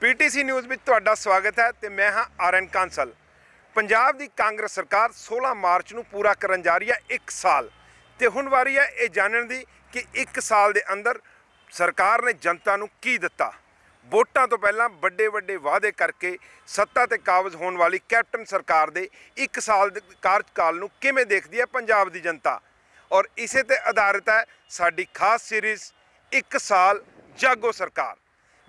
PTC news में तुहाडा स्वागत है ते मैं हाँ आरएन कांसल। पंजाब दी कांग्रेस सरकार 16 मार्च नूं पूरा करन जा रही है 1 साल ते हुण वारी है ये जानन दी कि 1 साल दे अंदर सरकार ने जनता नूं की दिता। वोटां तो पहलां वड्डे वड्डे वादे करके सत्ता ते काबज होने वाली कैप्टन सरकार दे 1 साल दे कार्यकाल नूं किवें देखदी है पंजाब दी जनता, और इसे ते आधारित है साडी खास सीरीज़ 1 साल जागो सरकार,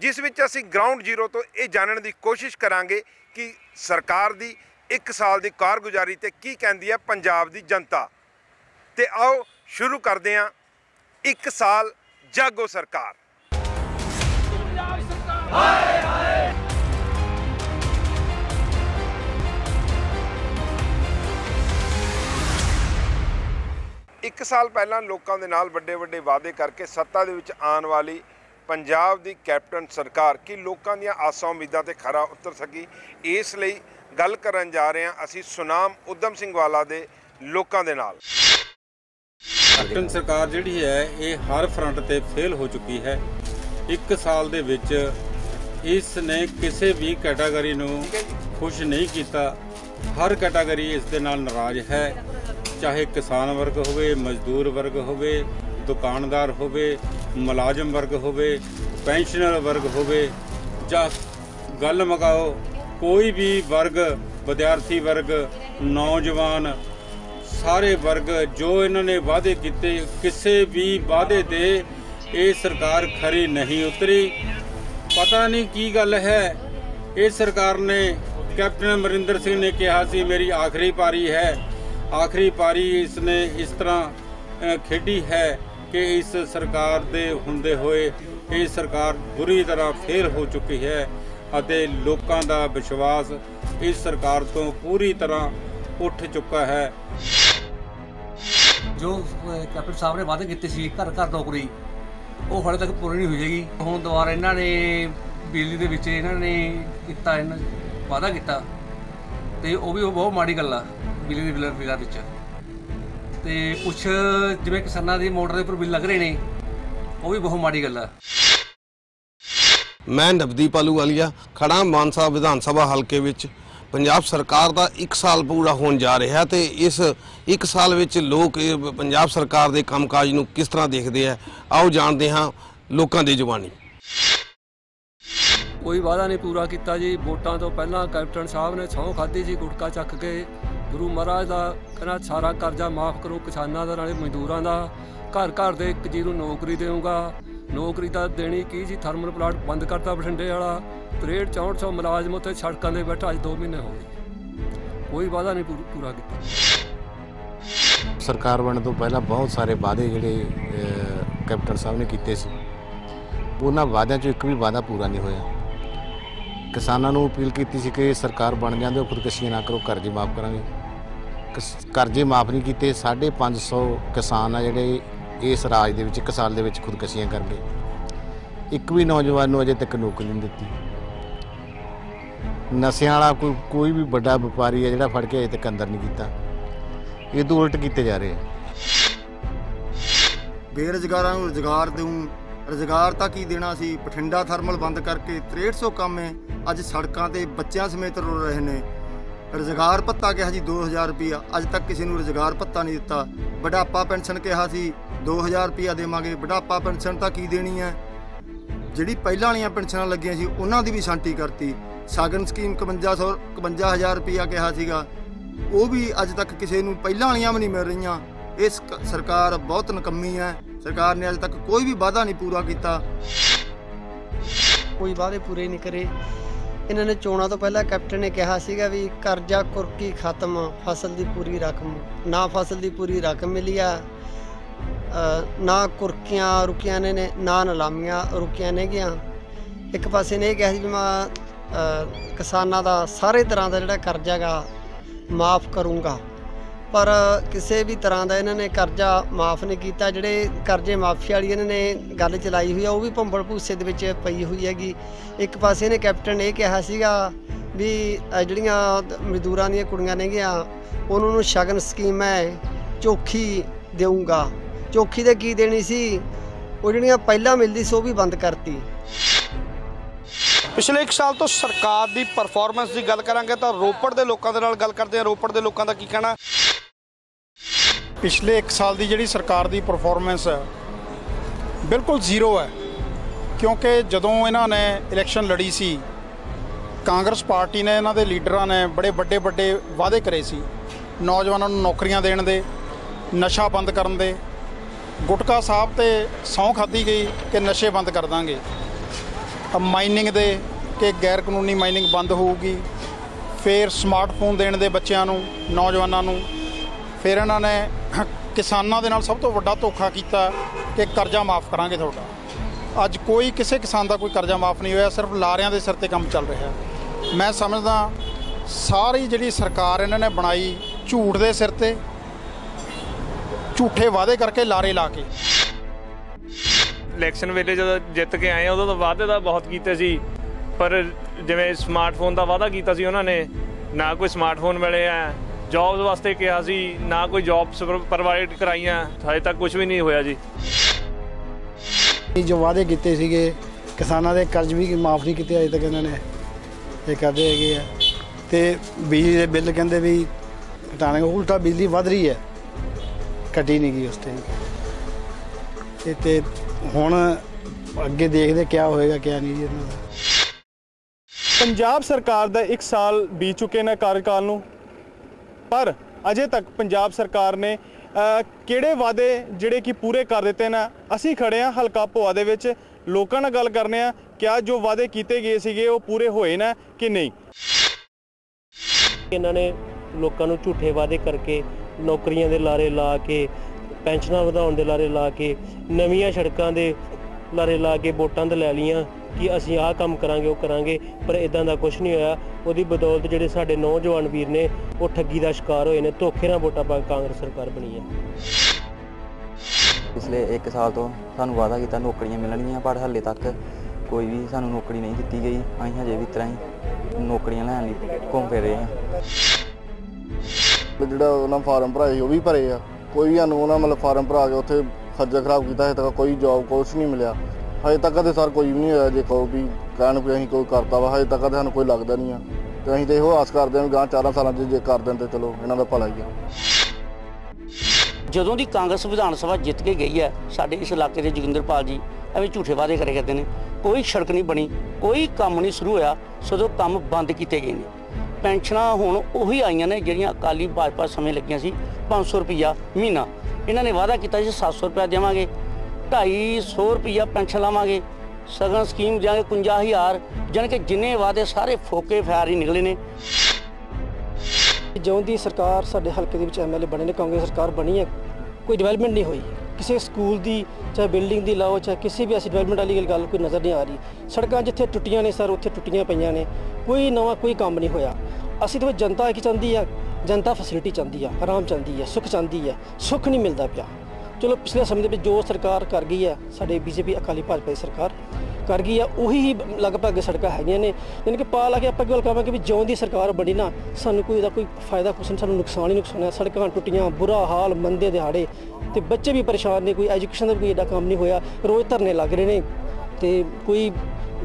जिस विच असीं ग्राउंड जीरो तो ये जानने की कोशिश करांगे कि सरकार दी 1 साल की कारगुजारी ते की कहती है पंजाब की जनता। ते आओ शुरू करते हैं 1 साल जागो सरकार। हाय हाय। 1 साल पहला लोगों के नाल वड्डे वड्डे वादे करके सत्ता दे विच आने वाली पंजाब दी कैप्टन सरकार की लोगों दी आसां उम्मीदां ते खरा उतर सकी, इसलिए गल करन जा रहे हैं असीं सुनाम उधम सिंह वाला दे लोगों दे नाल। कैप्टन सरकार जिहड़ी है ये हर फ्रंट ते फेल हो चुकी है। 1 साल दे विच इसने किसी भी कैटागरी नूं खुश नहीं किया। हर कैटागरी इस दे नाल नाराज़ है, चाहे किसान वर्ग होवे, मजदूर वर्ग होवे, दुकानदार होवे, मुलाजम वर्ग होवे, पेंशनर वर्ग होवे, जा गल मगाओ कोई भी वर्ग, विद्यार्थी वर्ग, नौजवान, सारे वर्ग जो इन्होंने वादे किए किसी भी वादे दे ये सरकार खरी नहीं उतरी। पता नहीं की गल है। ये सरकार ने कैप्टन अमरिंदर सिंह ने कहा सी मेरी आखिरी पारी है, आखिरी पारी इसने इस तरह खेडी है कि इस सरकार दे हुंदे होए ये सरकार बुरी तरह फेल हो चुकी है अते लोकां दा विश्वास इस सरकार तो पूरी तरह उठ चुका है। जो कैप्टन साहब ने वादे किए सी घर घर नौकरी वो हाले तक पूरी नहीं हुई है। हुण दुबारा इन्होंने बिजली दे विच इन्होंने किता वादा किया ते वो भी बहुत माड़ी गल आ। बिजली के बिलों विच ते कुछ जिवें किसानां दी मोटर दे उपर बिल लग रहे हैं वो भी बहुत माड़ी गल है। मैं नवदीप आलूवालिया खड़ा मानसा विधान सभा हल्के विच। पंजाब सरकार का 1 साल पूरा होने जा रहा है तो इस 1 साल विच लोग पंजाब सरकार के कामकाज नूं किस तरह देखते हैं, आओ जानते हाँ लोगों की जुबानी। कोई वादा नहीं पूरा किया जी। वोटां तो पहला कैप्टन साहब ने सौं खाधी जी गुटका चक के गुरु महाराज का कहना सारा कर्जा माफ़ करो किसानों का नाले मजदूरों का, घर घर दे 1 जी नौकरी देऊँगा। नौकरी तो देनी की जी, थर्मल प्लांट बंद करता बठिंडे वाला। 63-6400 मुलाजम उत्ते सड़कों पर बैठा अज 2 महीने हो गए, कोई वादा नहीं पूरा किया। सरकार बनने तो पहला बहुत सारे वादे जिहड़े कैप्टन साहब ने किए सी, उन्हां वादियां चों एक भी वादा पूरा नहीं होया। किसानों को अपील की सी कि सरकार बन जाते खुदकशियां ना करो, कर्जे माफ़ करांगे। कर्जे माफ़ नहीं किए। 550 किसान आ जिहड़े इस राज दे विच 1 साल दे विच खुदकशियां कर गए। एक भी नौजवान नूं अजे तक नौकरी नहीं दित्ती। नशे वाला कोई भी बड़ा व्यापारी है जिहड़ा फड़ के अजे तक अंदर नहीं किया। ये तो उल्ट किए जा रहे हैं। बेरोजगारां नूं रोजगार दूँ, रोजगार तक ही देना सी। बठिंडा थर्मल बंद करके 6300 काम है अज सड़कों पर बच्चों समेत रो रहे हैं। रोजगार भत्ता कहा जी 2000 रुपया, अज तक किसी को रोजगार भत्ता नहीं दिता। बुढ़ापा पेनशन कहा सी 2000 रुपया देवांगे, बुढ़ापा पेनशन तो की देनी है। जिहड़ी पहलां वालियां पेनशनां लगियां सी उन्हां दी भी शांति करती। सागन स्कीम 51,000 रुपया कहा सीगा, वो भी अज तक किसी को पहलां वालियां भी नहीं मिल रहीआं। इस सरकार बहुत नकम्मी है। सरकार ने अज तक कोई भी वादा नहीं पूरा किया। कोई वादे पूरे नहीं करे। इन्होंने चोणों तो पहला कैप्टन ने कहा सीगा भी कर्जा कुरकी खत्म, फसल की पूरी रकम, ना फसल की पूरी रकम मिली आ, ना कुरकियां रुकियां ने ना नीलामियां रुकियां ने गईयां। एक पासे ने कहा भी मैं किसानों का सारे तरह का जिहड़ा कर्जा गा माफ़ करूँगा, पर किसी भी तरह का इन्होंने कर्जा माफ़ नहीं किया। जिहड़े कर्जे माफ़ी वाली इन्होंने गल चलाई हुई है वो भी भंबल भूसे दे विच पई हुई हैगी। एक पासे ने कैप्टन ने कहा सीगा भी जिहड़ियां मजदूरां दीयां कुड़ियां नेगियां उन्होंने शगन स्कीम है चौखी देऊँगा। चौखी तो की देनी सी, वो जिहड़ियां पहलां मिलदी सी वो भी बंद करती। ਪਿਛਲੇ 1 ਸਾਲ ਤੋਂ ਸਰਕਾਰ ਦੀ ਪਰਫਾਰਮੈਂਸ ਦੀ ਗੱਲ ਕਰਾਂਗੇ ਤਾਂ ਰੋਪੜ ਦੇ ਲੋਕਾਂ ਦੇ ਨਾਲ ਗੱਲ ਕਰਦੇ ਹਾਂ। ਰੋਪੜ ਦੇ ਲੋਕਾਂ ਦਾ ਕੀ ਕਹਿਣਾ? ਪਿਛਲੇ 1 ਸਾਲ ਦੀ ਜਿਹੜੀ ਸਰਕਾਰ ਦੀ ਪਰਫਾਰਮੈਂਸ ਹੈ ਬਿਲਕੁਲ ਜ਼ੀਰੋ ਹੈ, ਕਿਉਂਕਿ ਜਦੋਂ ਇਹਨਾਂ ਨੇ ਇਲੈਕਸ਼ਨ ਲੜੀ ਸੀ ਕਾਂਗਰਸ ਪਾਰਟੀ ਨੇ, ਇਹਨਾਂ ਦੇ ਲੀਡਰਾਂ ਨੇ ਬੜੇ ਵੱਡੇ ਵਾਅਦੇ ਕਰੇ ਸੀ ਨੌਜਵਾਨਾਂ ਨੂੰ ਨੌਕਰੀਆਂ ਦੇਣ ਦੇ, ਨਸ਼ਾ ਬੰਦ ਕਰਨ ਦੇ। ਗੁਟਕਾ ਸਾਹਿਬ ਤੇ ਸਹੁੰ ਖਾਧੀ ਗਈ ਕਿ ਨਸ਼ੇ ਬੰਦ ਕਰ ਦਾਂਗੇ, ਮਾਈਨਿੰਗ ਦੇ ਕਿ ਗੈਰ ਕਾਨੂੰਨੀ ਮਾਈਨਿੰਗ ਬੰਦ ਹੋਊਗੀ, ਫਿਰ ਸਮਾਰਟਫੋਨ ਦੇਣ ਦੇ ਬੱਚਿਆਂ ਨੂੰ, ਨੌਜਵਾਨਾਂ ਨੂੰ। ਫਿਰ ਇਹਨਾਂ ਨੇ ਕਿਸਾਨਾਂ ਦੇ ਨਾਲ ਸਭ ਤੋਂ ਵੱਡਾ ਧੋਖਾ ਕੀਤਾ ਕਿ ਕਰਜ਼ਾ ਮਾਫ ਕਰਾਂਗੇ ਤੁਹਾਡਾ। ਅੱਜ ਕੋਈ ਕਿਸੇ ਕਿਸਾਨ ਦਾ ਕੋਈ ਕਰਜ਼ਾ ਮਾਫ ਨਹੀਂ ਹੋਇਆ, ਸਿਰਫ ਲਾਰਿਆਂ ਦੇ ਸਿਰ ਤੇ ਕੰਮ ਚੱਲ ਰਿਹਾ। ਮੈਂ ਸਮਝਦਾ ਸਾਰੀ ਜਿਹੜੀ ਸਰਕਾਰ ਇਹਨਾਂ ਨੇ ਬਣਾਈ ਝੂਠ ਦੇ ਸਿਰ ਤੇ, ਝੂਠੇ ਵਾਅਦੇ ਕਰਕੇ, ਲਾਰੇ ਲਾ ਕੇ। ਇਲੈਕਸ਼ਨ ਵੇਲੇ ਜਦੋਂ ਜਿੱਤ ਕੇ ਆਏ ਉਦੋਂ ਤਾਂ ਵਾਅਦੇ ਤਾਂ ਬਹੁਤ ਕੀਤੇ ਸੀ, ਪਰ ਜਿਵੇਂ ਸਮਾਰਟਫੋਨ ਦਾ ਵਾਅਦਾ ਕੀਤਾ ਸੀ ਉਹਨਾਂ ਨੇ, ਨਾ ਕੋਈ ਸਮਾਰਟਫੋਨ ਮਿਲੇ ਆ। ਜੌਬਸ ਵਾਸਤੇ ਕਿਹਾ ਸੀ, ਨਾ ਕੋਈ ਜੌਬਸ ਪ੍ਰੋਵਾਈਡ ਕਰਾਈਆਂ, ਹਜੇ ਤੱਕ ਕੁਝ ਵੀ ਨਹੀਂ ਹੋਇਆ ਜੀ। ਜੋ ਵਾਅਦੇ ਕੀਤੇ ਸੀਗੇ ਕਿਸਾਨਾਂ ਦੇ ਕਰਜ਼ ਵੀ ਮਾਫ ਨਹੀਂ ਕੀਤੇ ਅਜੇ ਤੱਕ ਇਹਨਾਂ ਨੇ, ਇਹ ਕਰਦੇ ਹੈਗੇ ਆ। ਤੇ ਬਿਜਲੀ ਦੇ ਬਿੱਲ ਕਹਿੰਦੇ ਵੀ ਘਟਾਉਣੇ, ਉਲਟਾ ਬਿਜਲੀ ਵੱਧ ਰਹੀ ਹੈ, ਘਟੀ ਨਹੀਂ ਗਈ ਉਸ ਤੇ। ਤੇ ਹੁਣ ਅੱਗੇ ਦੇਖਦੇ ਕਿਆ ਹੋਏਗਾ ਕਿਆ ਨਹੀਂ ਜੀ ਇਹਨਾਂ ਦਾ। ਪੰਜਾਬ ਸਰਕਾਰ ਦਾ 1 ਸਾਲ ਬੀਤ ਚੁੱਕੇ ਨੇ ਕਾਰਜਕਾਲ ਨੂੰ, ਪਰ ਅਜੇ ਤੱਕ ਪੰਜਾਬ ਸਰਕਾਰ ਨੇ ਕਿਹੜੇ ਵਾਅਦੇ ਜਿਹੜੇ ਕਿ ਪੂਰੇ ਕਰ ਦਿੱਤੇ ਨੇ। ਅਸੀਂ ਖੜੇ ਹਾਂ ਹਲਕਾ ਭੋਆ ਦੇ ਵਿੱਚ, ਲੋਕਾਂ ਨਾਲ ਗੱਲ ਕਰਨੇ ਆ ਕਿਆ ਜੋ ਵਾਅਦੇ ਕੀਤੇ ਗਏ ਸੀਗੇ ਉਹ ਪੂਰੇ ਹੋਏ ਨਾ ਕਿ ਨਹੀਂ। ਇਹਨਾਂ ਨੇ ਲੋਕਾਂ ਨੂੰ ਝੂਠੇ ਵਾਅਦੇ ਕਰਕੇ, ਨੌਕਰੀਆਂ ਦੇ ਲਾਰੇ ਲਾ ਕੇ, ਪੈਨਸ਼ਨਾਂ ਵਧਾਉਣ ਦੇ ਲਾਰੇ ਲਾ ਕੇ, ਨਵੀਆਂ ਸੜਕਾਂ ਦੇ ਲਾਰੇ ਲਾ ਕੇ ਵੋਟਾਂ ਤੇ ਲੈ ਲਈਆਂ ਕਿ ਅਸੀਂ ਆਹ ਕੰਮ ਕਰਾਂਗੇ ਉਹ ਕਰਾਂਗੇ, ਪਰ ਇਦਾਂ ਦਾ ਕੁਝ ਨਹੀਂ ਹੋਇਆ। ਉਹਦੀ ਬਦੌਲਤ ਜਿਹੜੇ ਸਾਡੇ ਨੌਜਵਾਨ ਵੀਰ ਨੇ ਉਹ ਠੱਗੀ ਦਾ ਸ਼ਿਕਾਰ ਹੋਏ ਨੇ, ਧੋਖੇ ਨਾਲ ਵੋਟਾਂ ਪਾ ਕੇ ਕਾਂਗਰਸ ਸਰਕਾਰ ਬਣੀ ਹੈ। ਪਿਛਲੇ 1 ਸਾਲ ਤੋਂ ਸਾਨੂੰ ਵਾਅਦਾ ਕੀਤਾ ਨੌਕਰੀਆਂ ਮਿਲਣਗੀਆਂ, ਪਰ ਹਾਲੇ ਤੱਕ ਕੋਈ ਵੀ ਸਾਨੂੰ ਨੌਕਰੀ ਨਹੀਂ ਦਿੱਤੀ ਗਈ। ਅਸੀਂ ਹਜੇ ਵੀ ਇਸ ਤਰ੍ਹਾਂ ਹੀ ਨੌਕਰੀਆਂ ਲੈਣ ਲਈ ਘੁੰਮ ਫਿਰ ਰਹੇ ਹਾਂ। ਜਿਹੜਾ ਉਹਨਾਂ ਫਾਰਮ ਭਰਾਏ ਸੀ ਉਹ ਵੀ ਭਰੇ ਆ, ਕੋਈ ਵੀ ਸਾਨੂੰ ਉਹਨਾਂ ਮਤਲਬ ਫਾਰਮ ਭਰਾ ਕੇ ਉੱਥੇ ਖੱਜਲ ਖਰਾਬ ਕੀਤਾ। ਹਜੇ ਤੱਕ ਕੋਈ ਜੋਬ ਕੁਛ ਨਹੀਂ ਮਿਲਿਆ ਹਜੇ ਤੱਕ ਤੇ ਸਰ, ਕੋਈ ਵੀ ਨਹੀਂ ਹੋਇਆ। ਜੇ ਕਹੋ ਵੀ ਕਹਿਣ ਕੋਈ ਅਸੀਂ ਕੋਈ ਕਰਤਾ ਵਾ, ਹਜੇ ਤੱਕ ਤਾਂ ਸਾਨੂੰ ਕੋਈ ਲੱਗਦਾ ਨਹੀਂ ਆ। ਤੇ ਅਸੀਂ ਤਾਂ ਇਹੋ ਆਸ ਕਰਦੇ ਹਾਂ ਵੀ ਗਾਂ 4 ਸਾਲਾਂ 'ਚ ਜੇ ਕਰ ਦੇਣ ਤਾਂ ਚਲੋ ਇਹਨਾਂ ਦਾ ਭਲਾ ਹੀ ਆ। ਜਦੋਂ ਦੀ ਕਾਂਗਰਸ ਵਿਧਾਨ ਸਭਾ ਜਿੱਤ ਕੇ ਗਈ ਹੈ, ਸਾਡੇ ਇਸ ਇਲਾਕੇ ਦੇ ਜੋਗਿੰਦਰਪਾਲ ਜੀ ਐਵੇਂ ਝੂਠੇ ਵਾਅਦੇ ਕਰੇ ਕਰਦੇ ਨੇ। ਕੋਈ ਸੜਕ ਨਹੀਂ ਬਣੀ, ਕੋਈ ਕੰਮ ਨਹੀਂ ਸ਼ੁਰੂ ਹੋਇਆ, ਸਗੋਂ ਕੰਮ ਬੰਦ ਕੀਤੇ ਗਏ ਨੇ। ਪੈਨਸ਼ਨਾਂ ਹੁਣ ਉਹੀ ਆਈਆਂ ਨੇ ਜਿਹੜੀਆਂ ਅਕਾਲੀ ਭਾਜਪਾ ਸਮੇਂ ਲੱਗੀਆਂ ਸੀ, 500 ਰੁਪਈਆ ਮਹੀਨਾ। ਇਹਨਾਂ ਨੇ ਵਾਅਦਾ ਕੀਤਾ ਸੀ 700 ਰੁਪਇਆ ਦੇਵਾਂਗੇ, 250 ਰੁਪਈਆ ਪੈਨਸ਼ਨ ਲਾਵਾਂਗੇ, ਸਗਨ ਸਕੀਮ ਦਿਆਂਗੇ 51,000। ਜਾਣੀ ਕਿ ਜਿੰਨੇ ਵਾਅਦੇ ਸਾਰੇ ਫੋਕੇ ਫੈਰ ਹੀ ਨਿਕਲੇ ਨੇ। ਜਿਉਂ ਦੀ ਸਰਕਾਰ ਸਾਡੇ ਹਲਕੇ ਦੇ ਵਿੱਚ ਐਮਐਲਏ ਬਣੇ ਨੇ, ਕਾਂਗਰਸ ਸਰਕਾਰ ਬਣੀ ਹੈ, ਕੋਈ ਡਿਵੈਲਪਮੈਂਟ ਨਹੀਂ ਹੋਈ। ਕਿਸੇ ਸਕੂਲ ਦੀ ਚਾਹੇ ਬਿਲਡਿੰਗ ਦੀ ਲਾਓ, ਚਾਹੇ ਕਿਸੇ ਵੀ ਐਸੀ ਡਿਵੈਲਪਮੈਂਟ ਵਾਲੀ ਗੱਲ ਕੋਈ ਨਜ਼ਰ ਨਹੀਂ ਆ ਰਹੀ। ਸੜਕਾਂ ਜਿੱਥੇ ਟੁੱਟੀਆਂ ਨੇ ਸਰ ਉੱਥੇ ਟੁੱਟੀਆਂ ਪਈਆਂ ਨੇ, ਕੋਈ ਨਵਾਂ ਕੋਈ ਕੰਮ ਨਹੀਂ ਹੋਇਆ। ਅਸੀਂ ਤਾਂ ਜਨਤਾ ਕੀ ਚਾਹੁੰਦੀ ਆ, ਜਨਤਾ ਫੈਸਿਲਿਟੀ ਚਾਹੁੰਦੀ ਆ, ਆਰਾਮ ਚਾਹੁੰਦੀ ਹੈ, ਸੁੱਖ ਚਾਹੁੰਦੀ ਹੈ, ਸੁੱਖ ਨਹੀਂ ਮਿਲਦਾ ਪਿਆ। ਚਲੋ ਪਿਛਲੇ ਸਮੇਂ ਦੇ ਵਿੱਚ ਜੋ ਸਰਕਾਰ ਕਰ ਗਈ ਹੈ, ਸਾਡੇ ਬੀਜੇਪੀ ਅਕਾਲੀ ਭਾਜਪਾ ਦੀ ਸਰਕਾਰ ਕਰ ਗਈ ਆ, ਉਹੀ ਹੀ ਲਗਭਗ ਸੜਕਾਂ ਹੈਗੀਆਂ ਨੇ। ਯਾਨੀ ਕਿ ਪਾ ਲਾ ਕੇ ਆਪਾਂ ਗੱਲ ਕਹਾਂਗੇ ਵੀ ਜਿਉਂ ਦੀ ਸਰਕਾਰ ਬਣੀ ਨਾ, ਸਾਨੂੰ ਕੋਈ ਇਹਦਾ ਕੋਈ ਫਾਇਦਾ ਕੁਛ ਨਹੀਂ, ਸਾਨੂੰ ਨੁਕਸਾਨ ਹੀ ਨੁਕਸਾਨ ਹੈ। ਸੜਕਾਂ ਟੁੱਟੀਆਂ, ਬੁਰਾ ਹਾਲ, ਮੰਦੇ ਦਿਹਾੜੇ, ਤੇ ਬੱਚੇ ਵੀ ਪਰੇਸ਼ਾਨ ਨੇ। ਕੋਈ ਐਜੂਕੇਸ਼ਨ ਦਾ ਕੋਈ ਐਡਾ ਕੰਮ ਨਹੀਂ ਹੋਇਆ, ਰੋਜ਼ ਧਰਨੇ ਲੱਗ ਰਹੇ ਨੇ, ਤੇ ਕੋਈ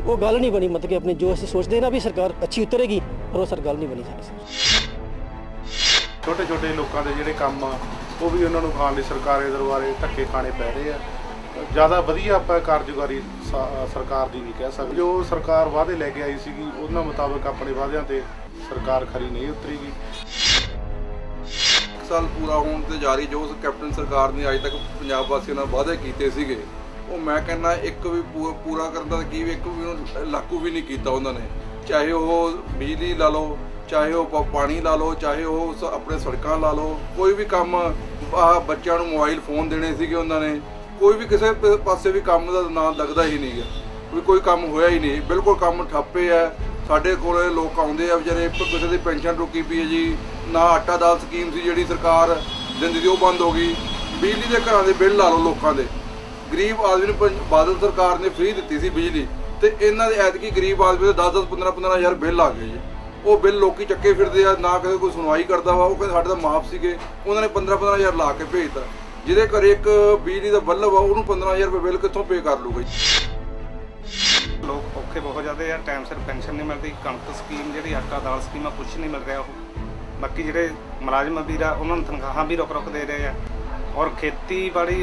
ਉਹ ਗੱਲ ਨਹੀਂ ਬਣੀ। ਮਤਲਬ ਕਿ ਆਪਣੇ ਜੋ ਅਸੀਂ ਸੋਚਦੇ ਨਾ ਵੀ ਸਰਕਾਰ ਅੱਛੀ ਉਤਰੇਗੀ, ਪਰ ਉਹ ਸਰ ਗੱਲ ਨਹੀਂ ਬਣੀ ਸਾਡੀ। ਛੋਟੇ ਛੋਟੇ ਲੋਕਾਂ ਦੇ ਜਿਹੜੇ ਕੰਮ ਆ ਉਹ ਵੀ ਉਹਨਾਂ ਨੂੰ ਖਾਣ ਲਈ ਸਰਕਾਰੀ ਦਰਬਾਰੇ ਧੱਕੇ ਖਾਣੇ ਪੈ ਰਹੇ ਆ। ਜ਼ਿਆਦਾ ਵਧੀਆ ਆਪਾਂ ਕਾਰਜਕਾਰੀ ਸਰਕਾਰ ਦੀ ਨਹੀਂ ਕਹਿ ਸਕਦੇ। ਜੋ ਸਰਕਾਰ ਵਾਅਦੇ ਲੈ ਕੇ ਆਈ ਸੀਗੀ ਉਹਨਾਂ ਮੁਤਾਬਕ ਆਪਣੇ ਵਾਅਦਿਆਂ ਤੇ ਸਰਕਾਰ ਖਰੀ ਨਹੀਂ ਉਤਰੀਗੀ। 1 ਸਾਲ ਪੂਰਾ ਹੋਣ ਤੇ ਜਾਰੀ ਜੋ ਕੈਪਟਨ ਸਰਕਾਰ ਨੇ ਅੱਜ ਤੱਕ ਪੰਜਾਬ ਵਾਸੀਆਂ ਨਾਲ ਵਾਅਦੇ ਕੀਤੇ ਸੀਗੇ, ਉਹ ਮੈਂ ਕਹਿੰਦਾ ਇੱਕ ਵੀ ਪੂਰਾ ਕਰਨ ਦਾ ਕੀ ਇੱਕ ਵੀ ਲਾਗੂ ਵੀ ਨਹੀਂ ਕੀਤਾ ਉਹਨਾਂ ਨੇ। ਚਾਹੇ ਉਹ ਬਿਜਲੀ ਲਾ ਲਓ, ਚਾਹੇ ਉਹ ਪਾਣੀ ਲਾ ਲਓ, ਚਾਹੇ ਉਹ ਆਪਣੇ ਸੜਕਾਂ ਲਾ ਲਓ, ਕੋਈ ਵੀ ਕੰਮ। ਬੱਚਿਆਂ ਨੂੰ ਮੋਬਾਈਲ ਫੋਨ ਦੇਣੇ ਸੀਗੇ ਉਹਨਾਂ ਨੇ, ਕੋਈ ਵੀ ਕਿਸੇ ਪਾਸੇ ਵੀ ਕੰਮ ਦਾ ਨਾਂ ਲੱਗਦਾ ਹੀ ਨਹੀਂ ਗਾ। ਕੋਈ ਕੰਮ ਹੋਇਆ ਹੀ ਨਹੀਂ, ਬਿਲਕੁਲ ਕੰਮ ਠੱਪੇ ਹੈ। ਸਾਡੇ ਕੋਲ ਲੋਕ ਆਉਂਦੇ ਆ ਵਿਚਾਰੇ, ਕਿਸੇ ਦੀ ਪੈਨਸ਼ਨ ਰੁਕੀ ਪਈ ਹੈ ਜੀ, ਨਾ ਆਟਾ ਦਾਲ ਸਕੀਮ ਸੀ ਜਿਹੜੀ ਸਰਕਾਰ ਦਿੰਦੀ ਸੀ ਉਹ ਬੰਦ ਹੋ ਗਈ। ਬਿਜਲੀ ਦੇ ਘਰਾਂ ਦੇ ਬਿੱਲ ਲਾ ਲਓ ਲੋਕਾਂ ਦੇ, ਗਰੀਬ ਆਦਮੀ ਨੂੰ ਬਾਦਲ ਸਰਕਾਰ ਨੇ ਫ੍ਰੀ ਦਿੱਤੀ ਸੀ ਬਿਜਲੀ, ਤੇ ਇਹਨਾਂ ਦੇ ਐਤਕੀ ਗਰੀਬ ਆਦਮੀ ਦੇ 10-10, 15-15 ਬਿੱਲ ਆ ਗਏ ਜੀ। ਉਹ ਬਿੱਲ ਲੋਕੀ ਚੱਕੇ ਫਿਰਦੇ ਆ, ਨਾ ਕਿਸੇ ਕੋਈ ਸੁਣਵਾਈ ਕਰਦਾ ਵਾ। ਉਹ ਕਹਿੰਦੇ ਸਾਡੇ ਤਾਂ ਮਾਫ ਸੀਗੇ, ਉਹਨਾਂ ਨੇ 15-15 ਲਾ ਕੇ ਭੇਜਤਾ। ਜਿਹਦੇ ਘਰ ਇੱਕ ਬਿਜਲੀ ਦਾ ਬੱਲਬ ਆ ਉਹਨੂੰ 15,000 ਰੁਪਏ ਬਿੱਲ ਕਿੱਥੋਂ ਪੇ ਕਰ ਲੂਗਾ ਜੀ। ਲੋਕ ਔਖੇ ਬਹੁਤ ਜ਼ਿਆਦਾ ਆ। ਟਾਈਮ ਸਿਰ ਪੈਨਸ਼ਨ ਨਹੀਂ ਮਿਲਦੀ, ਕਣਕ ਸਕੀਮ ਜਿਹੜੀ ਆਟਾ ਦਾਲ ਸਕੀਮ ਆ ਕੁਛ ਨਹੀਂ ਮਿਲ ਰਿਹਾ ਉਹ। ਬਾਕੀ ਜਿਹੜੇ ਮੁਲਾਜ਼ਮ ਵੀਰ ਆ ਉਹਨਾਂ ਨੂੰ ਤਨਖਾਹਾਂ ਵੀ ਰੁਕ ਦੇ ਰਹੇ ਆ। ਔਰ ਖੇਤੀਬਾੜੀ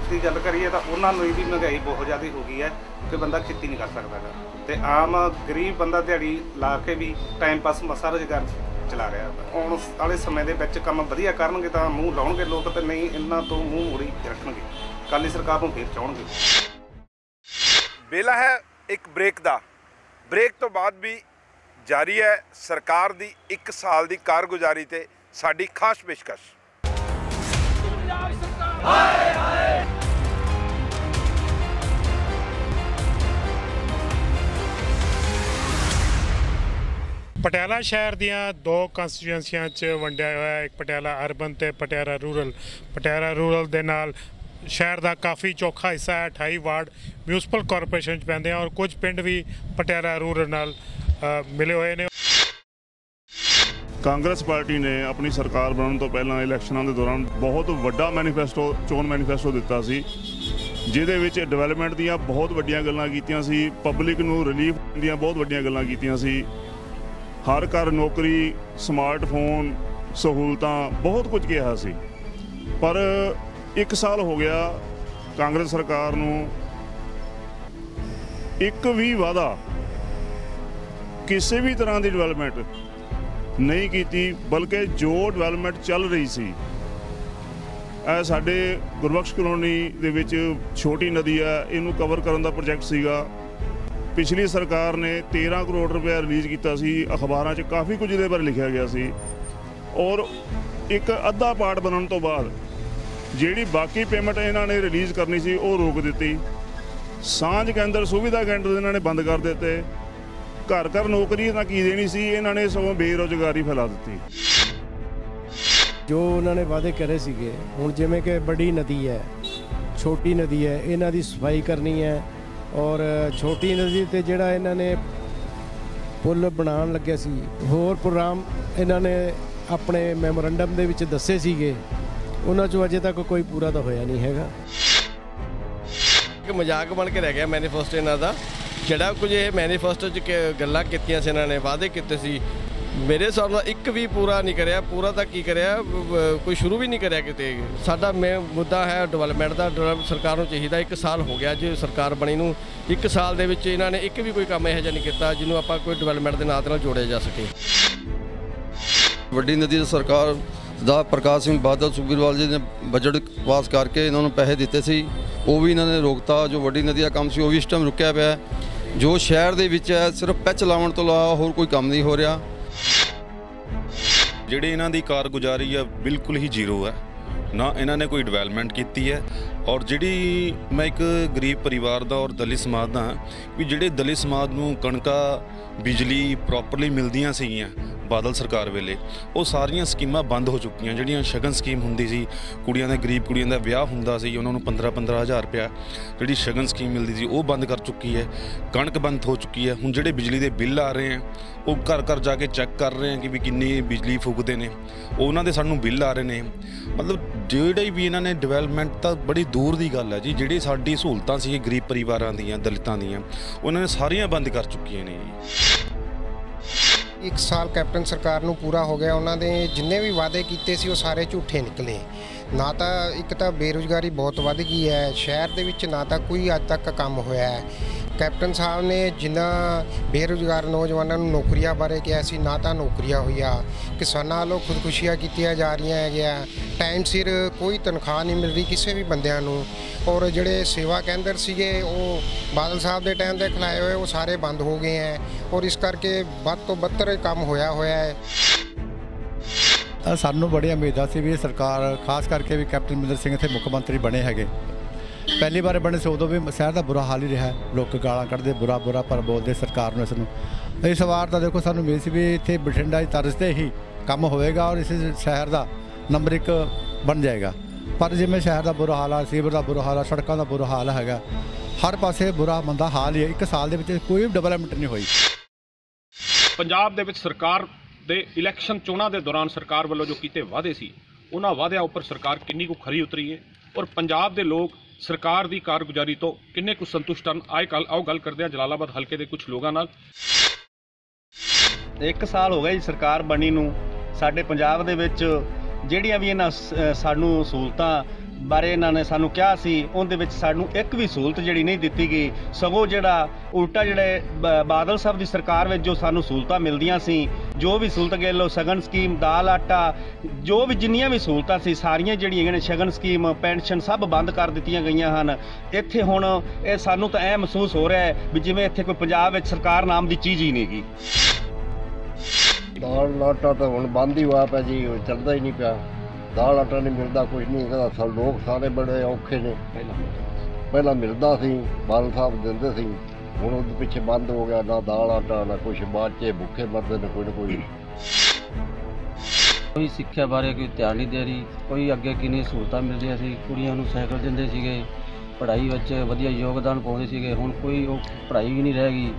ਦੀ ਗੱਲ ਕਰੀਏ ਤਾਂ ਉਹਨਾਂ ਨੂੰ ਵੀ ਮਹਿੰਗਾਈ ਬਹੁਤ ਜ਼ਿਆਦਾ ਹੋ ਗਈ ਹੈ ਕਿ ਬੰਦਾ ਖੇਤੀ ਨਹੀਂ ਕਰ ਸਕਦਾ ਗਾ, ਤੇ ਆਮ ਗਰੀਬ ਬੰਦਾ ਦਿਹਾੜੀ ਲਾ ਕੇ ਵੀ ਟਾਈਮ ਪਾਸ ਮਸਾ ਰੁਜ਼ਗਾਰ ਚਲਾ ਰਿਹਾ। ਆਉਣ ਵਾਲੇ ਸਮੇਂ ਦੇ ਵਿੱਚ ਕੰਮ ਵਧੀਆ ਕਰਨਗੇ ਤਾਂ ਮੂੰਹ ਲਾਉਣਗੇ ਲੋਕ, ਤੇ ਨਹੀਂ ਇਹਨਾਂ ਤੋਂ ਮੂੰਹ ਮੋੜੀ ਰੱਖਣਗੇ, ਅਕਾਲੀ ਸਰਕਾਰ ਨੂੰ ਫੇਰ ਚਾਹਣਗੇ। ਵੇਲਾ ਹੈ ਇੱਕ ਬ੍ਰੇਕ ਦਾ। ਬ੍ਰੇਕ ਤੋਂ ਬਾਅਦ ਵੀ ਜਾਰੀ ਹੈ ਸਰਕਾਰ ਦੀ 1 ਸਾਲ ਦੀ ਕਾਰਗੁਜ਼ਾਰੀ ਤੇ ਸਾਡੀ ਖਾਸ ਪੇਸ਼ਕਸ਼। ਪਟਿਆਲਾ ਸ਼ਹਿਰ ਦੀਆਂ 2 ਕੰਸਟੀਚੁਐਂਸੀਆਂ 'ਚ ਵੰਡਿਆ ਹੋਇਆ, ਇੱਕ ਪਟਿਆਲਾ ਅਰਬਨ ਤੇ ਪਟਿਆਲਾ ਰੂਰਲ। ਪਟਿਆਲਾ ਰੂਰਲ ਦੇ ਨਾਲ ਸ਼ਹਿਰ ਦਾ ਕਾਫੀ ਚੌਖਾ ਹਿੱਸਾ ਹੈ, 28 ਵਾਰਡ ਮਿਊਨਿਸਪਲ ਕਾਰਪੋਰੇਸ਼ਨ 'ਚ ਪੈਂਦੇ ਆ ਔਰ ਕੁਝ ਪਿੰਡ ਵੀ ਪਟਿਆਲਾ ਰੂਰਲ ਨਾਲ ਮਿਲੇ ਹੋਏ ਨੇ। ਕਾਂਗਰਸ ਪਾਰਟੀ ਨੇ ਆਪਣੀ ਸਰਕਾਰ ਬਣਨ ਤੋਂ ਪਹਿਲਾਂ ਇਲੈਕਸ਼ਨਾਂ ਦੇ ਦੌਰਾਨ ਬਹੁਤ ਵੱਡਾ ਮੈਨੀਫੈਸਟੋ, ਚੋਣ ਮੈਨੀਫੈਸਟੋ ਦਿੱਤਾ ਸੀ, ਜਿਹਦੇ ਵਿੱਚ ਡਿਵੈਲਪਮੈਂਟ ਦੀਆਂ ਬਹੁਤ ਵੱਡੀਆਂ ਗੱਲਾਂ ਕੀਤੀਆਂ ਸੀ, ਪਬਲਿਕ ਨੂੰ ਰਿਲੀਫ ਦੀਆਂ ਬਹੁਤ ਵੱਡੀਆਂ ਗੱਲਾਂ ਕੀਤੀਆਂ ਸੀ, ਹਰ ਘਰ ਨੌਕਰੀ, ਸਮਾਰਟਫੋਨ, ਸਹੂਲਤਾਂ, ਬਹੁਤ ਕੁਝ ਕਿਹਾ ਸੀ। ਪਰ 1 ਸਾਲ ਹੋ ਗਿਆ ਕਾਂਗਰਸ ਸਰਕਾਰ ਨੂੰ, ਇੱਕ ਵੀ ਵਾਅਦਾ ਕਿਸੇ ਵੀ ਤਰ੍ਹਾਂ ਦੀ ਡਿਵੈਲਪਮੈਂਟ ਨਹੀਂ ਕੀਤੀ, ਬਲਕਿ ਜੋ ਡਿਵੈਲਪਮੈਂਟ ਚੱਲ ਰਹੀ ਸੀ, ਇਹ ਸਾਡੇ ਗੁਰਬਖਸ਼ ਕਲੋਨੀ ਦੇ ਵਿੱਚ ਛੋਟੀ ਨਦੀ ਹੈ, ਇਹਨੂੰ ਕਵਰ ਕਰਨ ਦਾ ਪ੍ਰੋਜੈਕਟ ਸੀਗਾ। ਪਿਛਲੀ ਸਰਕਾਰ ਨੇ 13 ਕਰੋੜ ਰੁਪਏ ਰਿਲੀਜ਼ ਕੀਤਾ ਸੀ, ਅਖਬਾਰਾਂ 'ਚ ਕਾਫੀ ਕੁਝ ਇਹਦੇ ਬਾਰੇ ਲਿਖਿਆ ਗਿਆ ਸੀ। ਔਰ ਇੱਕ ਅੱਧਾ ਪਾਰਟ ਬਣਨ ਤੋਂ ਬਾਅਦ ਜਿਹੜੀ ਬਾਕੀ ਪੇਮੈਂਟ ਇਹਨਾਂ ਨੇ ਰਿਲੀਜ਼ ਕਰਨੀ ਸੀ ਉਹ ਰੋਕ ਦਿੱਤੀ। ਸਾਂਝ ਕੇਂਦਰ, ਸੁਵਿਧਾ ਕੇਂਦਰ ਇਹਨਾਂ ਨੇ ਬੰਦ ਕਰ ਦਿੱਤੇ। ਘਰ ਘਰ ਨੌਕਰੀ ਤਾਂ ਕੀ ਦੇਣੀ ਸੀ, ਇਹਨਾਂ ਨੇ ਸਗੋਂ ਬੇਰੁਜ਼ਗਾਰੀ ਫੈਲਾ ਦਿੱਤੀ। ਜੋ ਉਹਨਾਂ ਨੇ ਵਾਅਦੇ ਕਰੇ ਸੀਗੇ, ਹੁਣ ਜਿਵੇਂ ਕਿ ਵੱਡੀ ਨਦੀ ਹੈ, ਛੋਟੀ ਨਦੀ ਹੈ, ਇਹਨਾਂ ਦੀ ਸਫਾਈ ਕਰਨੀ ਹੈ। ਔਰ ਛੋਟੀ ਨਦੀ ਤੇ ਜਿਹੜਾ ਇਹਨਾਂ ਨੇ ਪੁਲ ਬਣਾਉਣ ਲੱਗਿਆ ਸੀ, ਹੋਰ ਪ੍ਰੋਗਰਾਮ ਇਹਨਾਂ ਨੇ ਆਪਣੇ ਮੈਮੋਰੰਡਮ ਦੇ ਵਿੱਚ ਦੱਸੇ ਸੀਗੇ, ਉਹਨਾਂ 'ਚੋਂ ਅਜੇ ਤੱਕ ਕੋਈ ਪੂਰਾ ਤਾਂ ਹੋਇਆ ਨਹੀਂ ਹੈਗਾ। ਇੱਕ ਮਜ਼ਾਕ ਬਣ ਕੇ ਰਹਿ ਗਿਆ ਮੈਨੀਫੈਸਟੋ ਇਹਨਾਂ ਦਾ। ਜਿਹੜਾ ਕੁਝ ਇਹ ਮੈਨੀਫੈਸਟੋ 'ਚ ਗੱਲਾਂ ਕੀਤੀਆਂ ਸੀ, ਇਹਨਾਂ ਨੇ ਵਾਅਦੇ ਕੀਤੇ ਸੀ, ਮੇਰੇ ਹਿਸਾਬ ਨਾਲ ਇੱਕ ਵੀ ਪੂਰਾ ਨਹੀਂ ਕਰਿਆ। ਪੂਰਾ ਤਾਂ ਕੀ ਕਰਿਆ, ਕੋਈ ਸ਼ੁਰੂ ਵੀ ਨਹੀਂ ਕਰਿਆ ਕਿਤੇ। ਸਾਡਾ ਮੇਨ ਮੁੱਦਾ ਹੈ ਡਿਵੈਲਪਮੈਂਟ ਦਾ। ਸਰਕਾਰ ਨੂੰ ਚਾਹੀਦਾ, 1 ਸਾਲ ਹੋ ਗਿਆ ਜੇ ਸਰਕਾਰ ਬਣੀ ਨੂੰ, 1 ਸਾਲ ਦੇ ਵਿੱਚ ਇਹਨਾਂ ਨੇ ਇੱਕ ਵੀ ਕੋਈ ਕੰਮ ਇਹੋ ਜਿਹਾ ਨਹੀਂ ਕੀਤਾ ਜਿਹਨੂੰ ਆਪਾਂ ਕੋਈ ਡਿਵੈਲਪਮੈਂਟ ਦੇ ਨਾਂ ਨਾਲ ਜੋੜਿਆ ਜਾ ਸਕੇ। ਵੱਡੀ ਨਦੀ ਸਰਕਾਰ ਦਾ ਪ੍ਰਕਾਸ਼ ਸਿੰਘ ਬਾਦਲ ਸੁਖਬੀਰਵਾਲ ਜੀ ਨੇ ਬਜਟ ਪਾਸ ਕਰਕੇ ਇਹਨਾਂ ਨੂੰ ਪੈਸੇ ਦਿੱਤੇ ਸੀ, ਉਹ ਵੀ ਇਹਨਾਂ ਨੇ ਰੋਕਤਾ। ਜੋ ਵੱਡੀ ਨਦੀ ਦਾ ਕੰਮ ਸੀ ਉਹ ਵੀ ਇਸ ਟਾਈਮ ਰੁਕਿਆ ਪਿਆ। ਜੋ ਸ਼ਹਿਰ ਦੇ ਵਿੱਚ ਹੈ ਸਿਰਫ ਪੈਚ ਲਾਉਣ ਤੋਂ ਇਲਾਵਾ ਹੋਰ ਕੋਈ ਕੰਮ ਨਹੀਂ ਹੋ ਰਿਹਾ। ਜਿਹੜੀ ਇਹਨਾਂ ਦੀ ਕਾਰਗੁਜ਼ਾਰੀ ਆ ਬਿਲਕੁਲ ਹੀ ਜ਼ੀਰੋ ਹੈ, ਨਾ ਇਹਨਾਂ ਨੇ ਕੋਈ ਡਿਵੈਲਪਮੈਂਟ ਕੀਤੀ ਹੈ। ਔਰ ਜਿਹੜੀ ਮੈਂ ਇੱਕ ਗਰੀਬ ਪਰਿਵਾਰ ਦਾ ਔਰ ਦਲਿਤ ਸਮਾਜ ਦਾ ਵੀ ਜਿਹੜੇ ਦਲਿਤ ਸਮਾਜ ਨੂੰ ਕਣਕਾਂ, ਬਿਜਲੀ ਪ੍ਰੋਪਰਲੀ ਮਿਲਦੀਆਂ ਸੀਗੀਆਂ ਬਾਦਲ ਸਰਕਾਰ ਵੇਲੇ, ਉਹ ਸਾਰੀਆਂ ਸਕੀਮਾਂ ਬੰਦ ਹੋ ਚੁੱਕੀਆਂ। ਜਿਹੜੀਆਂ ਸ਼ਗਨ ਸਕੀਮ ਹੁੰਦੀ ਸੀ, ਕੁੜੀਆਂ ਦੇ ਗਰੀਬ ਕੁੜੀਆਂ ਦਾ ਵਿਆਹ ਹੁੰਦਾ ਸੀ, ਉਹਨਾਂ ਨੂੰ 15-15 ਹਜ਼ਾਰ ਰੁਪਇਆ ਜਿਹੜੀ ਸ਼ਗਨ ਸਕੀਮ ਮਿਲਦੀ ਸੀ ਉਹ ਬੰਦ ਕਰ ਚੁੱਕੀ ਹੈ। ਕਣਕ ਬੰਦ ਹੋ ਚੁੱਕੀ ਹੈ। ਹੁਣ ਜਿਹੜੇ ਬਿਜਲੀ ਦੇ ਬਿੱਲ ਆ ਰਹੇ ਆ ਉਹ ਘਰ ਘਰ ਜਾ ਕੇ ਚੈੱਕ ਕਰ ਰਹੇ ਆ ਕਿ ਵੀ ਕਿੰਨੀ ਬਿਜਲੀ ਫੂਕਦੇ ਨੇ, ਉਹਨਾਂ ਦੇ ਸਾਨੂੰ ਬਿੱਲ ਆ ਰਹੇ ਨੇ। ਮਤਲਬ ਜਿਹੜੇ ਵੀ ਇਹਨਾਂ ਨੇ ਡਿਵੈਲਪਮੈਂਟ ਤਾਂ ਬੜੀ ਦੂਰ ਦੀ ਗੱਲ ਹੈ ਜੀ। ਜਿਹੜੀ ਸਾਡੀ ਸਹੂਲਤਾਂ ਸੀ ਗਰੀਬ ਪਰਿਵਾਰਾਂ ਦੀਆਂ, ਦਲਿਤਾਂ ਦੀਆਂ, ਉਹਨਾਂ ਨੇ ਸਾਰੀਆਂ ਬੰਦ ਕਰ ਚੁੱਕੀਆਂ ਨੇ ਜੀ। 1 ਸਾਲ ਕੈਪਟਨ ਸਰਕਾਰ ਨੂੰ ਪੂਰਾ ਹੋ ਗਿਆ। ਉਹਨਾਂ ਦੇ ਜਿੰਨੇ ਵੀ ਵਾਅਦੇ ਕੀਤੇ ਸੀ ਉਹ ਸਾਰੇ ਝੂਠੇ ਨਿਕਲੇ। ਨਾ ਤਾਂ ਇੱਕ ਤਾਂ ਬੇਰੁਜ਼ਗਾਰੀ ਬਹੁਤ ਵੱਧ ਗਈ ਹੈ ਸ਼ਹਿਰ ਦੇ ਵਿੱਚ, ਨਾ ਤਾਂ ਕੋਈ ਅੱਜ ਤੱਕ ਕੰਮ ਹੋਇਆ ਹੈ। ਕੈਪਟਨ ਸਾਹਿਬ ਨੇ ਜਿਨ੍ਹਾਂ ਬੇਰੁਜ਼ਗਾਰ ਨੌਜਵਾਨਾਂ ਨੂੰ ਨੌਕਰੀਆਂ ਬਾਰੇ ਕਿਹਾ ਸੀ, ਨਾ ਤਾਂ ਨੌਕਰੀਆਂ ਹੋਈਆਂ। ਕਿਸਾਨਾਂ ਵੱਲੋਂ ਖੁਦਕੁਸ਼ੀਆਂ ਕੀਤੀਆਂ ਜਾ ਰਹੀਆਂ ਹੈਗੀਆਂ। ਟਾਈਮ ਸਿਰ ਕੋਈ ਤਨਖਾਹ ਨਹੀਂ ਮਿਲ ਰਹੀ ਕਿਸੇ ਵੀ ਬੰਦਿਆਂ ਨੂੰ। ਔਰ ਜਿਹੜੇ ਸੇਵਾ ਕੇਂਦਰ ਸੀਗੇ ਉਹ ਬਾਦਲ ਸਾਹਿਬ ਦੇ ਟਾਈਮ ਦੇ ਖੁਲਾਏ ਹੋਏ, ਉਹ ਸਾਰੇ ਬੰਦ ਹੋ ਗਏ ਹੈ। ਔਰ ਇਸ ਕਰਕੇ ਵੱਧ ਤੋਂ ਬੱਤਰ ਕੰਮ ਹੋਇਆ ਹੈ। ਸਾਨੂੰ ਬੜੀਆਂ ਉਮੀਦਾਂ ਸੀ ਵੀ ਇਹ ਸਰਕਾਰ, ਖਾਸ ਕਰਕੇ ਵੀ ਕੈਪਟਨ ਅਮਰਿੰਦਰ ਸਿੰਘ ਇੱਥੇ ਮੁੱਖ ਮੰਤਰੀ ਬਣੇ ਹੈਗੇ। ਪਹਿਲੀ ਵਾਰ ਬਣੇ ਸੀ ਉਦੋਂ ਵੀ ਸ਼ਹਿਰ ਦਾ ਬੁਰਾ ਹਾਲ ਹੀ ਰਿਹਾ। ਲੋਕ ਗਾਲਾਂ ਕੱਢਦੇ, ਬੁਰਾ ਪਰ ਬੋਲਦੇ ਸਰਕਾਰ ਨੂੰ। ਇਸ ਨੂੰ ਇਸ ਵਾਰ ਤਾਂ ਦੇਖੋ ਸਾਨੂੰ ਉਮੀਦ ਸੀ ਵੀ ਇੱਥੇ ਬਠਿੰਡਾ ਦੀ ਤਰਜ਼ 'ਤੇ ਹੀ ਕੰਮ ਹੋਵੇਗਾ ਔਰ ਇਸ ਸ਼ਹਿਰ ਦਾ ਨੰਬਰ 1 ਬਣ ਜਾਏਗਾ। ਪਰ ਜਿਵੇਂ ਸ਼ਹਿਰ ਦਾ ਬੁਰਾ ਹਾਲ ਆ, ਸੀਵਰ ਦਾ ਬੁਰਾ ਹਾਲ ਆ, ਸੜਕਾਂ ਦਾ ਬੁਰਾ ਹਾਲ ਹੈਗਾ, ਹਰ ਪਾਸੇ ਬੁਰਾ ਮੰਦਾ ਹਾਲ ਹੀ ਹੈ। 1 ਸਾਲ ਦੇ ਵਿੱਚ ਕੋਈ ਡਿਵੈਲਪਮੈਂਟ ਨਹੀਂ ਹੋਈ। ਪੰਜਾਬ ਦੇ ਵਿੱਚ ਸਰਕਾਰ ਦੇ ਇਲੈਕਸ਼ਨ ਚੋਣਾਂ ਦੇ ਦੌਰਾਨ ਸਰਕਾਰ ਵੱਲੋਂ ਜੋ ਕੀਤੇ ਵਾਅਦੇ ਸੀ, ਉਹਨਾਂ ਵਾਅਦਿਆਂ ਉੱਪਰ ਸਰਕਾਰ ਕਿੰਨੀ ਕੁ ਖਰੀ ਉਤਰੀ ਹੈ ਔਰ ਪੰਜਾਬ ਦੇ ਲੋਕ ਸਰਕਾਰ ਦੀ ਕਾਰਗੁਜ਼ਾਰੀ ਤੋਂ ਕਿੰਨੇ ਕੁ ਸੰਤੁਸ਼ਟ ਹਨ। ਆਓ ਗੱਲ ਕਰਦੇ ਹਾਂ ਜਲਾਲਾਬਾਦ ਹਲਕੇ ਦੇ ਕੁਝ ਲੋਕਾਂ ਨਾਲ। 1 ਸਾਲ ਹੋ ਗਿਆ ਜੀ ਸਰਕਾਰ ਬਣੀ ਨੂੰ। ਸਾਡੇ ਪੰਜਾਬ ਦੇ ਵਿੱਚ ਜਿਹੜੀਆਂ ਵੀ ਇਹਨਾਂ ਸਾਨੂੰ ਸਹੂਲਤਾਂ ਬਾਰੇ ਇਹਨਾਂ ਨੇ ਸਾਨੂੰ ਕਿਹਾ ਸੀ, ਉਹਦੇ ਵਿੱਚ ਸਾਨੂੰ ਇੱਕ ਵੀ ਸਹੂਲਤ ਜਿਹੜੀ ਨਹੀਂ ਦਿੱਤੀ ਗਈ। ਸਗੋਂ ਜਿਹੜਾ ਉਲਟਾ ਜਿਹੜੇ ਬਾਦਲ ਸਾਹਿਬ ਦੀ ਸਰਕਾਰ ਵਿੱਚ ਜੋ ਸਾਨੂੰ ਸਹੂਲਤਾਂ ਮਿਲਦੀਆਂ ਸੀ, ਜੋ ਵੀ ਸਹੂਲਤ ਕਹਿ ਲਓ, ਸ਼ਗਨ ਸਕੀਮ, ਦਾਲ ਆਟਾ, ਜੋ ਵੀ ਜਿੰਨੀਆਂ ਵੀ ਸਹੂਲਤਾਂ ਸੀ ਸਾਰੀਆਂ ਜਿਹੜੀਆਂ ਹੈਗੀਆਂ ਨੇ, ਸ਼ਗਨ ਸਕੀਮ, ਪੈਨਸ਼ਨ ਸਭ ਬੰਦ ਕਰ ਦਿੱਤੀਆਂ ਗਈਆਂ ਹਨ। ਇੱਥੇ ਹੁਣ ਇਹ ਸਾਨੂੰ ਤਾਂ ਐਂ ਮਹਿਸੂਸ ਹੋ ਰਿਹਾ ਹੈ ਵੀ ਜਿਵੇਂ ਇੱਥੇ ਕੋਈ ਪੰਜਾਬ ਵਿੱਚ ਸਰਕਾਰ ਨਾਮ ਦੀ ਚੀਜ਼ ਹੀ ਨਹੀਂ ਗੀ। ਦਾਲ ਆਟਾ ਤਾਂ ਹੁਣ ਬੰਦ ਹੀ ਹੋਇਆ ਪਿਆ ਜੀ, ਚੱਲਦਾ ਹੀ ਨਹੀਂ ਪਿਆ। ਦਾਲ ਆਟਾ ਨਹੀਂ ਮਿਲਦਾ, ਕੁਝ ਨਹੀਂ ਹੈਗਾ। ਲੋਕ ਸਾਰੇ ਬੜੇ ਔਖੇ ਨੇ। ਪਹਿਲਾਂ ਮਿਲਦਾ ਸੀ, ਬਾਦਲ ਸਾਹਿਬ ਦਿੰਦੇ ਸੀ, ਹੁਣ ਉਹਦੇ ਪਿੱਛੇ ਬੰਦ ਹੋ ਗਿਆ। ਨਾ ਦਾਲ ਆਟਾ ਨਾ ਕੁਛ, ਬਾਅਦ 'ਚ ਭੁੱਖੇ ਮਰਦੇ ਨੇ ਕੋਈ ਨਾ ਕੋਈ। ਕੋਈ ਸਿੱਖਿਆ ਬਾਰੇ ਕੋਈ ਧਿਆਨ ਨਹੀਂ ਦੇ ਰਹੀ, ਕੋਈ ਅੱਗੇ ਕਿੰਨੀ ਸਹੂਲਤਾਂ ਮਿਲਦੀਆਂ ਸੀ। ਕੁੜੀਆਂ ਨੂੰ ਸਾਈਕਲ ਦਿੰਦੇ ਸੀਗੇ, ਪੜ੍ਹਾਈ ਵਿੱਚ ਵਧੀਆ ਯੋਗਦਾਨ ਪਾਉਂਦੇ ਸੀਗੇ। ਹੁਣ ਕੋਈ ਉਹ ਪੜ੍ਹਾਈ ਵੀ ਨਹੀਂ ਰਹਿ ਗਈ।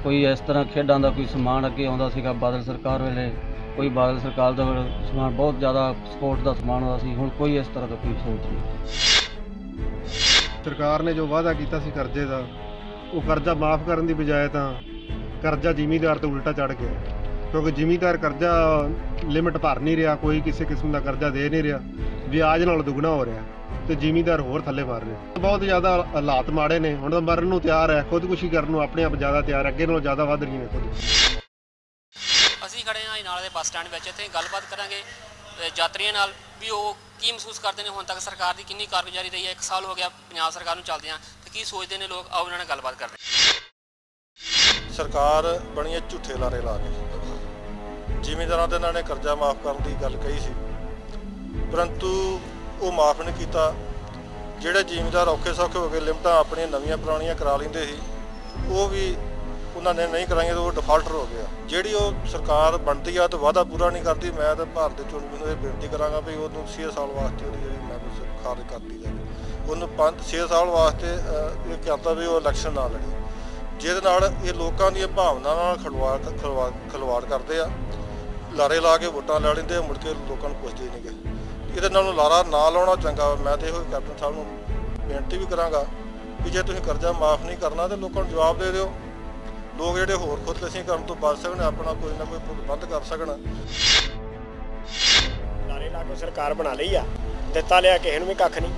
ਕੋਈ ਇਸ ਤਰ੍ਹਾਂ ਖੇਡਾਂ ਦਾ ਕੋਈ ਸਮਾਨ ਅੱਗੇ ਆਉਂਦਾ ਸੀਗਾ ਬਾਦਲ ਸਰਕਾਰ ਵੇਲੇ, ਕੋਈ ਬਾਦਲ ਸਰਕਾਰ ਦਾ ਸਮਾਨ ਬਹੁਤ ਜ਼ਿਆਦਾ ਸਪੋਰਟ ਦਾ ਸਮਾਨ ਆਉਂਦਾ ਸੀ। ਹੁਣ ਕੋਈ ਇਸ ਤਰ੍ਹਾਂ ਦਾ ਕੋਈ ਸਹੂਲਤ ਨਹੀਂ। ਸਰਕਾਰ ਨੇ ਜੋ ਵਾਅਦਾ ਕੀਤਾ ਸੀ ਕਰਜ਼ੇ ਦਾ, ਉਹ ਕਰਜ਼ਾ ਮਾਫ ਕਰਨ ਦੀ ਬਜਾਏ ਤਾਂ ਕਰਜ਼ਾ ਜ਼ਿਮੀਂਦਾਰ ਤੋਂ ਉਲਟਾ ਚੜ੍ਹ ਗਿਆ, ਕਿਉਂਕਿ ਜ਼ਿਮੀਂਦਾਰ ਕਰਜ਼ਾ ਲਿਮਟ ਭਰ ਨਹੀਂ ਰਿਹਾ, ਕੋਈ ਕਿਸੇ ਕਿਸਮ ਦਾ ਕਰਜ਼ਾ ਦੇ ਨਹੀਂ ਰਿਹਾ, ਵਿਆਜ ਨਾਲ ਦੁੱਗਣਾ ਹੋ ਰਿਹਾ ਤੇ ਜ਼ਿਮੀਂਦਾਰ ਹੋਰ ਥੱਲੇ ਮਾਰ ਰਿਹਾ। ਬਹੁਤ ਜ਼ਿਆਦਾ ਹਾਲਾਤ ਮਾੜੇ ਨੇ। ਹੁਣ ਤਾਂ ਮਰਨ ਨੂੰ ਤਿਆਰ ਹੈ, ਖੁਦਕੁਸ਼ੀ ਕਰਨ ਨੂੰ ਆਪਣੇ ਆਪ ਜ਼ਿਆਦਾ ਤਿਆਰ ਹੈ, ਅੱਗੇ ਨਾਲੋਂ ਜ਼ਿਆਦਾ ਵੱਧ ਰਹੀ ਨੇ ਖੁਦ। ਅਸੀਂ ਖੜੇ ਹਾਂ ਨਾਲ ਦੇ ਬੱਸ ਸਟੈਂਡ ਵਿੱਚ, ਇੱਥੇ ਗੱਲਬਾਤ ਕਰਾਂਗੇ ਯਾਤਰੀਆਂ ਨਾਲ ਵੀ ਉਹ ਕੀ ਮਹਿਸੂਸ ਕਰਦੇ ਨੇ। ਹੁਣ ਤੱਕ ਸਰਕਾਰ ਦੀ ਕਿੰਨੀ ਕਾਰਗੁਜ਼ਾਰੀ ਰਹੀ ਹੈ, 1 ਸਾਲ ਹੋ ਗਿਆ ਪੰਜਾਬ ਸਰਕਾਰ ਨੂੰ ਚੱਲਦਿਆਂ, ਤੇ ਕੀ ਸੋਚਦੇ ਨੇ ਲੋਕ। ਆਓ ਉਹਨਾਂ ਨਾਲ ਗੱਲਬਾਤ ਕਰਦੇ। ਸਰਕਾਰ ਬਣੀ ਹੈ ਝੂਠੇ ਲਾਰੇ ਲਾ ਕੇ। ਜ਼ਿਮੀਂਦਾਰਾਂ ਦੇ ਇਹਨਾਂ ਨੇ ਕਰਜ਼ਾ ਮਾਫ ਕਰਨ ਦੀ ਗੱਲ ਕਹੀ ਸੀ, ਪਰੰਤੂ ਉਹ ਮਾਫ ਨਹੀਂ ਕੀਤਾ। ਜਿਹੜੇ ਜ਼ਿਮੀਂਦਾਰ ਔਖੇ ਸੌਖੇ ਹੋ ਕੇ ਲਿਮਟਾਂ ਆਪਣੀਆਂ ਨਵੀਆਂ ਪੁਰਾਣੀਆਂ ਕਰਾ ਲੈਂਦੇ ਸੀ, ਉਹ ਵੀ ਉਹਨਾਂ ਨੇ ਨਹੀਂ ਕਰਾਈਆਂ ਤਾਂ ਉਹ ਡਿਫਾਲਟਰ ਹੋ ਗਿਆ। ਜਿਹੜੀ ਉਹ ਸਰਕਾਰ ਬਣਦੀ ਆ ਤਾਂ ਵਾਅਦਾ ਪੂਰਾ ਨਹੀਂ ਕਰਦੀ। ਮੈਂ ਤਾਂ ਭਾਰਤ ਦੇ ਚੋਣ ਨੂੰ ਇਹ ਬੇਨਤੀ ਕਰਾਂਗਾ ਵੀ ਉਹਨੂੰ 6 ਸਾਲ ਵਾਸਤੇ ਉਹਦੀ ਜਿਹੜੀ ਮੈਂਬਰਸ਼ਿਪ ਖਾਰਜ ਕਰਤੀ ਜਾਵੇ। ਉਹਨੂੰ 6 ਸਾਲ ਵਾਸਤੇ ਇਹ ਕਹਿੰਦਾ ਵੀ ਉਹ ਇਲੈਕਸ਼ਨ ਨਾ ਲੜੇ, ਜਿਹਦੇ ਨਾਲ ਇਹ ਲੋਕਾਂ ਦੀਆਂ ਭਾਵਨਾ ਨਾਲ ਖਿਲਵਾੜ ਕਰਦੇ ਆ। ਲਾਰੇ ਲਾ ਕੇ ਵੋਟਾਂ ਲੈ ਲੈਂਦੇ, ਮੁੜ ਕੇ ਲੋਕਾਂ ਨੂੰ ਪੁੱਛਦੇ ਨਹੀਂ ਗਏ। ਇਹਦੇ ਨਾਲ ਲਾਰਾ ਨਾ ਲਾਉਣਾ ਚੰਗਾ। ਮੈਂ ਤਾਂ ਇਹੋ ਕੈਪਟਨ ਸਾਹਿਬ ਨੂੰ ਬੇਨਤੀ ਵੀ ਕਰਾਂਗਾ ਵੀ ਜੇ ਤੁਸੀਂ ਕਰਜ਼ਾ ਮਾਫ ਨਹੀਂ ਕਰਨਾ ਤਾਂ ਲੋਕਾਂ ਨੂੰ ਜਵਾਬ ਦੇ ਦਿਓ। ਲੋਕ ਜਿਹੜੇ ਹੋਰ ਖੁਦਕੁਸ਼ੀ ਕਰਨ ਤੋਂ ਬਚ ਸਕਣ, ਆਪਣਾ ਕੋਈ ਨਾ ਕੋਈ ਪ੍ਰਬੰਧ ਕਰ ਸਕਣ। ਲਾਰੇ ਲਾ ਕੇ ਸਰਕਾਰ ਬਣਾ ਲਈ ਆ, ਦਿੱਤਾ ਲਿਆ ਕਿਸੇ ਨੂੰ ਵੀ ਕੱਖ ਨਹੀਂ।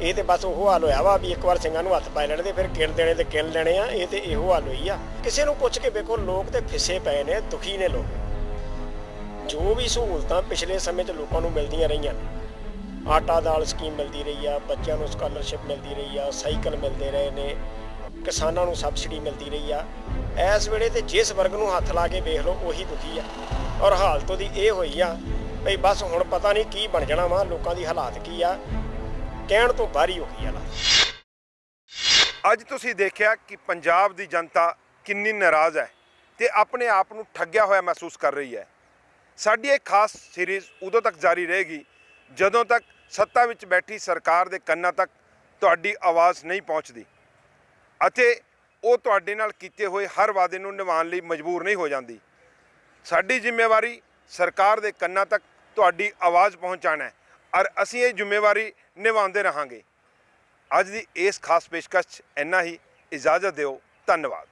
ਇਹ ਤੇ ਬਸ ਉਹ ਹਾਲ ਹੋਇਆ ਵਾ ਵੀ ਇੱਕ ਵਾਰ ਸਿੰਘਾਂ ਨੂੰ ਹੱਥ ਪਾਏ ਲੈਣੇ ਤੇ ਫਿਰ ਕਿਣ ਦੇਣੇ ਤੇ ਕਿਣ ਲੈਣੇ ਆ। ਇਹ ਤੇ ਇਹੋ ਹਾਲ ਹੋਈ ਆ। ਕਿਸੇ ਨੂੰ ਪੁੱਛ ਕੇ ਵੇਖੋ, ਲੋਕ ਤੇ ਫਿਸੇ ਪਏ ਨੇ, ਦੁਖੀ ਨੇ ਲੋਕ। ਜੋ ਵੀ ਸਹੂਲਤਾਂ ਪਿਛਲੇ ਸਮੇਂ 'ਚ ਲੋਕਾਂ ਨੂੰ ਮਿਲਦੀਆਂ ਰਹੀਆਂ, ਆਟਾ ਦਾਲ ਸਕੀਮ ਮਿਲਦੀ ਰਹੀ ਆ, ਬੱਚਿਆਂ ਨੂੰ ਸਕਾਲਰਸ਼ਿਪ ਮਿਲਦੀ ਰਹੀ ਆ, ਸਾਈਕਲ ਮਿਲਦੇ ਰਹੇ ਨੇ, ਕਿਸਾਨਾਂ ਨੂੰ ਸਬਸਿਡੀ ਮਿਲਦੀ ਰਹੀ ਆ। ਇਸ ਵੇਲੇ ਤੇ ਜਿਸ ਵਰਗ ਨੂੰ ਹੱਥ ਲਾ ਕੇ ਵੇਖ ਲਓ ਉਹੀ ਦੁਖੀ ਆ। ਔਰ ਹਾਲਤ ਉਹਦੀ ਇਹ ਹੋਈ ਆ ਭਈ ਬਸ ਹੁਣ ਪਤਾ ਨਹੀਂ ਕੀ ਬਣ ਜਾਣਾ ਵਾ। ਲੋਕਾਂ ਦੀ ਹਾਲਾਤ ਕੀ ਆ, ਕਹਿਣ ਤੋਂ ਬਾਹਰ ਹੀ ਹੋ ਗਈ ਹਾਲਾਤ। ਅੱਜ ਤੁਸੀਂ ਦੇਖਿਆ ਕਿ ਪੰਜਾਬ ਦੀ ਜਨਤਾ ਕਿੰਨੀ ਨਾਰਾਜ਼ ਹੈ ਤੇ ਆਪਣੇ ਆਪ ਨੂੰ ਠੱਗਿਆ ਹੋਇਆ ਮਹਿਸੂਸ ਕਰ ਰਹੀ ਹੈ। ਸਾਡੀ ਇਹ ਖਾਸ ਸੀਰੀਜ਼ ਉਦੋਂ ਤੱਕ ਜਾਰੀ ਰਹੇਗੀ ਜਦੋਂ ਤੱਕ ਸੱਤਾ ਵਿੱਚ ਬੈਠੀ ਸਰਕਾਰ ਦੇ ਕੰਨਾਂ ਤੱਕ ਤੁਹਾਡੀ ਆਵਾਜ਼ ਨਹੀਂ ਪਹੁੰਚਦੀ ਅਤੇ ਉਹ ਤੁਹਾਡੇ ਨਾਲ ਕੀਤੇ ਹੋਏ ਹਰ ਵਾਅਦੇ ਨੂੰ ਨਿਭਾਉਣ ਲਈ ਮਜਬੂਰ ਨਹੀਂ ਹੋ ਜਾਂਦੀ। ਸਾਡੀ ਜ਼ਿੰਮੇਵਾਰੀ ਸਰਕਾਰ ਦੇ ਕੰਨਾਂ ਤੱਕ ਤੁਹਾਡੀ ਆਵਾਜ਼ ਪਹੁੰਚਾਉਣਾ ਹੈ ਔਰ ਅਸੀਂ ਇਹ ਜ਼ਿੰਮੇਵਾਰੀ ਨਿਭਾਉਂਦੇ ਰਹਾਂਗੇ। ਅੱਜ ਦੀ ਇਸ ਖਾਸ ਪੇਸ਼ਕਸ਼ 'ਚ ਇੰਨਾ ਹੀ। ਇਜਾਜ਼ਤ ਦਿਓ। ਧੰਨਵਾਦ।